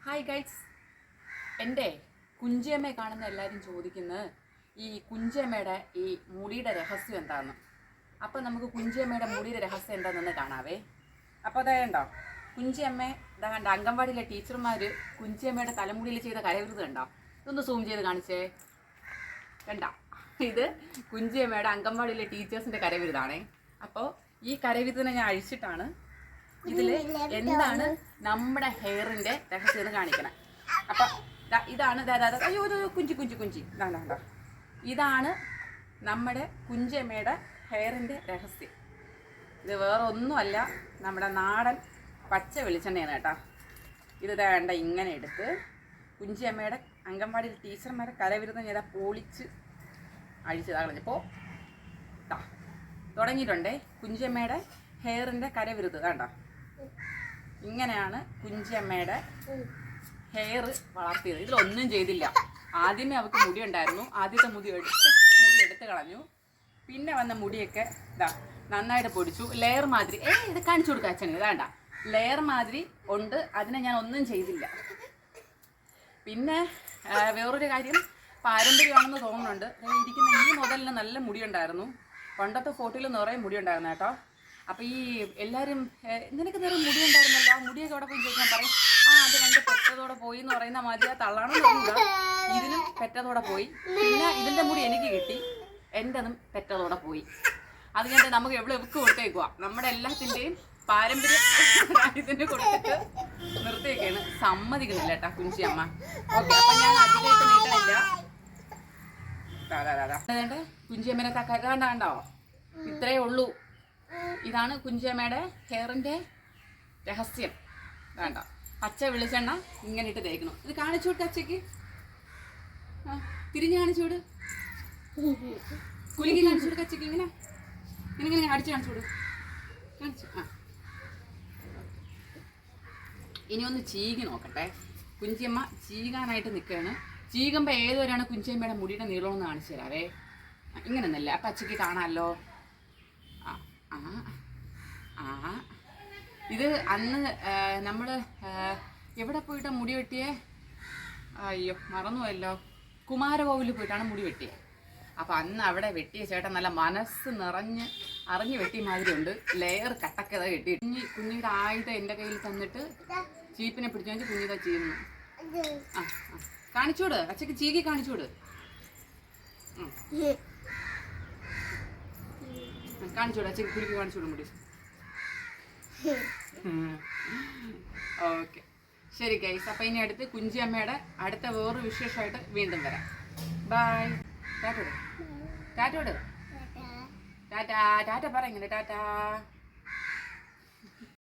Hi guys, എൻ്റെ കുഞ്ചിയമ്മയെ കാണുന്ന എല്ലാവരും ചോദിക്കുന്നത് ഈ കുഞ്ചിയമ്മയുടെ ഈ മുടിയുടെ രഹസ്യം എന്താണെന്ന്. അപ്പോൾ നമുക്ക് കുഞ്ചിയമ്മയുടെ മുടിയുടെ രഹസ്യം എന്താണെന്ന് കാണാവേ. അപ്പോൾ അതായണ്ടോ കുഞ്ചിയമ്മ ഇതാ കണ്ട അംഗൻവാടിയിലെ ടീച്ചർമാർ കുഞ്ചിയമ്മയുടെ തലമുടിയിൽ ചെയ്ത കരവിരുത് കണ്ടോ? ഇതൊന്ന് സൂം ചെയ്ത് കാണിച്ചേ. കണ്ട, ഇത് കുഞ്ചിയമ്മയുടെ അംഗൻവാടിയിലെ ടീച്ചേഴ്സിൻ്റെ കരവിരുതാണേ. അപ്പോൾ ഈ കരവിരുതിനെ ഞാൻ അഴിച്ചിട്ടാണ് ഇതിൽ എന്താണ് നമ്മുടെ ഹെയറിൻ്റെ രഹസ്യം എന്ന് കാണിക്കണം. അപ്പം ഇതാണ് അയ്യോ കുഞ്ചി കുഞ്ചി കുഞ്ചി ഇതാണ്ടോ, ഇതാണ് നമ്മുടെ കുഞ്ചിയമ്മയുടെ ഹെയറിൻ്റെ രഹസ്യം. ഇത് വേറെ ഒന്നുമല്ല, നമ്മുടെ നാടൻ പച്ച വെളിച്ചെണ്ണയാണ് കേട്ടോ. ഇത് വേണ്ട ഇങ്ങനെ എടുത്ത് കുഞ്ചിയമ്മയുടെ അംഗൻവാടിയിൽ ടീച്ചർമാരെ കരവിരുന്ന് ഞാൻ പൊളിച്ച് അഴിച്ചതാ കളഞ്ഞപ്പോൾ തുടങ്ങിയിട്ടുണ്ടേ കുഞ്ചിയമ്മയുടെ ഹെയറിൻ്റെ കരവിരുത് വേണ്ട. ഇങ്ങനെയാണ് കുഞ്ചിയമ്മയുടെ ഹെയർ വളർത്തിയത്. ഇതിലൊന്നും ചെയ്തില്ല. ആദ്യമേ അവൾക്ക് മുടി ഉണ്ടായിരുന്നു, ആദ്യത്തെ മുടി എടുത്ത് കളഞ്ഞു. പിന്നെ വന്ന മുടിയൊക്കെ ഇതാ നന്നായിട്ട് പൊടിച്ചു. ലെയർ മാതിരി ഇത് കാണിച്ചു കൊടുക്കുക അച്ഛന്, ഇതാണ്ട ലെയർ മാതിരി ഉണ്ട്. അതിനെ ഞാൻ ഒന്നും ചെയ്തില്ല. പിന്നെ വേറൊരു കാര്യം, പാരമ്പര്യമാണെന്ന് തോന്നുന്നുണ്ട്. ഇരിക്കുന്ന ഈ മുതലിന് നല്ല മുടിയുണ്ടായിരുന്നു. പണ്ടത്തെ ഫോട്ടോയിൽ നിറയെ മുടിയുണ്ടായിരുന്നു കേട്ടോ. അപ്പോൾ ഈ എല്ലാവരും നിനക്ക് നിറയെ മുടിയുണ്ടായിരുന്നല്ലോ, മുടിയൊക്കെ അവിടെ പോയി ചോദിക്കാൻ പറയും, അത് രണ്ട് പെറ്റതോടെ പോയി എന്ന് പറയുന്ന മാതിരി ആ തള്ളാണെന്ന് തോന്നുക. ഇതിനും പെറ്റതോടെ പോയി. പിന്നെ ഇതിൻ്റെ മുടി എനിക്ക് കിട്ടി, എൻ്റെതും പെറ്റതോടെ പോയി. അത് ഞാൻ നമുക്ക് എവിടെ എവക്ക് കൊടുത്തേക്കുക. നമ്മുടെ എല്ലാത്തിൻ്റെയും പാരമ്പര്യം ഇതിന് കൊടുത്തിട്ട് നിർത്തിയൊക്കെയാണ്. സമ്മതിക്കുന്നില്ല കേട്ടാ കുഞ്ചിയമ്മ. ഓക്കെ, അപ്പം ഞാൻ അധികമായിട്ട് നീട്ടമില്ല. അതേണ്ട കുഞ്ചിയമ്മനെ കണ്ടാണ്ടോ, ഇത്രയേ ഉള്ളൂ. ഇതാണ് കുഞ്ചിയമ്മയുടെ ഹെയറിൻ്റെ രഹസ്യം. വേണ്ട പച്ച വെളിച്ചെണ്ണ ഇങ്ങനെ ഇട്ട് തേക്കണം. ഇത് കാണിച്ചു വിട്ട് അച്ചയ്ക്ക്, തിരിഞ്ഞ് കാണിച്ചു വിട്, കുലുക്കി കാണിച്ചു വിട് അച്ചയ്ക്ക്. ഇങ്ങനെ ഇങ്ങനെ ഇങ്ങനെ അടിച്ച് കാണിച്ചു വിട്, കാണിച്ചു. ഇനി ഒന്ന് ചീകി നോക്കട്ടെ. കുഞ്ചിയമ്മ ചീകാനായിട്ട് നിൽക്കുകയാണ്. ചീകുമ്പോൾ ഏതുവരെയാണ് കുഞ്ചിയമ്മയുടെ മുടിയുടെ നീളമെന്ന് കാണിച്ചു തരാവേ. ഇങ്ങനെയൊന്നല്ല, അപ്പം അച്ചയ്ക്ക് കാണാമല്ലോ. ഇത് അന്ന് നമ്മൾ എവിടെ പോയിട്ടാ മുടി വെട്ടിയേ? അയ്യോ മറന്നുപോയല്ലോ. കുമാരകോവിലിൽ പോയിട്ടാണ് മുടി വെട്ടിയത്. അപ്പം അന്ന് അവിടെ വെട്ടിയ ചേട്ടൻ നല്ല മനസ്സ് അറിഞ്ഞ് വെട്ടിയ മാതിരി ഉണ്ട്. ലെയർ കട്ടക്കത കെട്ടി കുഞ്ഞിയുടെ ആയുധം എൻ്റെ കയ്യിൽ തന്നിട്ട് ചീപ്പിനെ പിടിച്ചു വെച്ച് കുഞ്ഞിതാ ചെയ്യുന്നു. കാണിച്ചോട് അച്ഛക്ക്, ചീകി കാണിച്ചോട്, കാണിച്ചോട് അച്ഛക്ക്, കുലുക്കി കാണിച്ചോടും മുടി. ഓക്കെ ശരി ഗൈസ്, അപ്പം ഇനി അടുത്ത് കുഞ്ചിയമ്മയുടെ അടുത്ത വേറൊരു വിശേഷമായിട്ട് വീണ്ടും വരാം. ബൈ. ടാറ്റോട് ടാറ്റോട് ടാറ്റാ ടാറ്റ പറ ഇങ്ങനെ ടാറ്റാ.